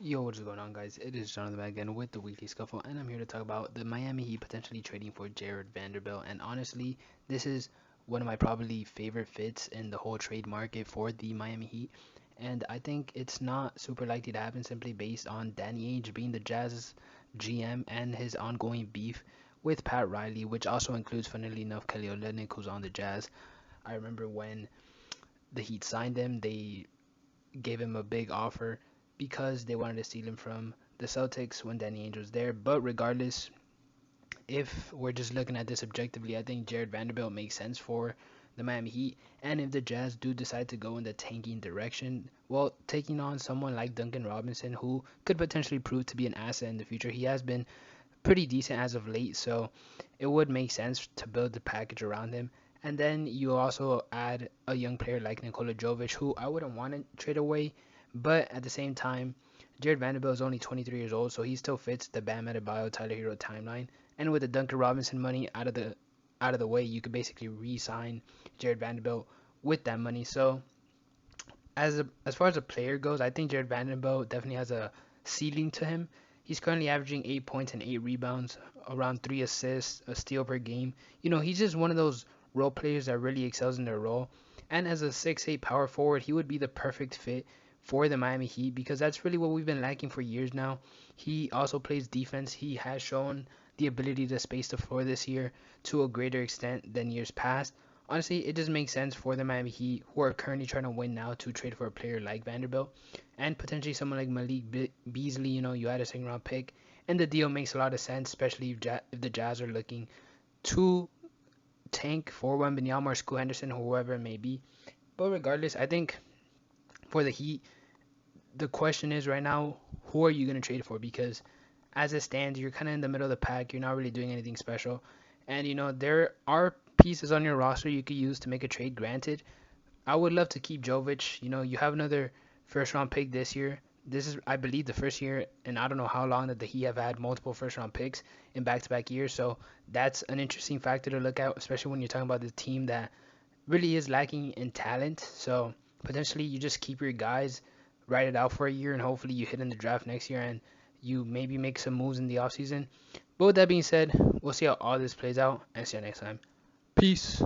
Yo, what is going on, guys? It is Jonathan back again with the Weekly Scuffle, and I'm here to talk about the Miami Heat potentially trading for Jared Vanderbilt. And honestly, this is one of my probably favorite fits in the whole trade market for the Miami Heat. And I think it's not super likely to happen simply based on Danny Ainge being the Jazz GM and his ongoing beef with Pat Riley, which also includes, funnily enough, Kelly Olynyk, who's on the Jazz. I remember when the Heat signed him, they gave him a big offer because they wanted to steal him from the Celtics when Danny Ainge was there. But regardless, if we're just looking at this objectively, I think Jared Vanderbilt makes sense for the Miami Heat. And if the Jazz do decide to go in the tanking direction, well, taking on someone like Duncan Robinson, who could potentially prove to be an asset in the future, he has been pretty decent as of late, so it would make sense to build the package around him. And then you also add a young player like Nikola Jovic, who I wouldn't want to trade away, but at the same time, Jared Vanderbilt is only 23 years old, so he still fits the Bam Adebayo Tyler Hero timeline. And with the Duncan Robinson money out of the way, you could basically re-sign Jared Vanderbilt with that money. So as far as a player goes, I think Jared Vanderbilt definitely has a ceiling to him. He's currently averaging 8 points and 8 rebounds, around 3 assists, a steal per game. He's just one of those role players that really excels in their role. And as a 6'8" power forward, he would be the perfect fit for the Miami Heat because that's really what we've been lacking for years now. He also plays defense. He has shown the ability to space the floor this year to a greater extent than years past. Honestly, it just makes sense for the Miami Heat, who are currently trying to win now, to trade for a player like Vanderbilt and potentially someone like Malik Beasley. You had a second round pick, and the deal makes a lot of sense, especially if the Jazz are looking to tank for Wembanyama or Scoot Henderson, or whoever it may be. But regardless, I think for the Heat, the question is right now, who are you going to trade for? Because as it stands, you're kind of in the middle of the pack. You're not really doing anything special. And, there are pieces on your roster you could use to make a trade. Granted, I would love to keep Jovic. You have another first round pick this year. This is, I believe, the first year, and I don't know how long that the Heat have had multiple first round picks in back to back years. So that's an interesting factor to look at, especially when you're talking about the team that really is lacking in talent. So potentially you just keep your guys, ride it out for a year, and hopefully you hit in the draft next year and you maybe make some moves in the offseason. But with that being said, we'll see how all this plays out and see you next time. Peace.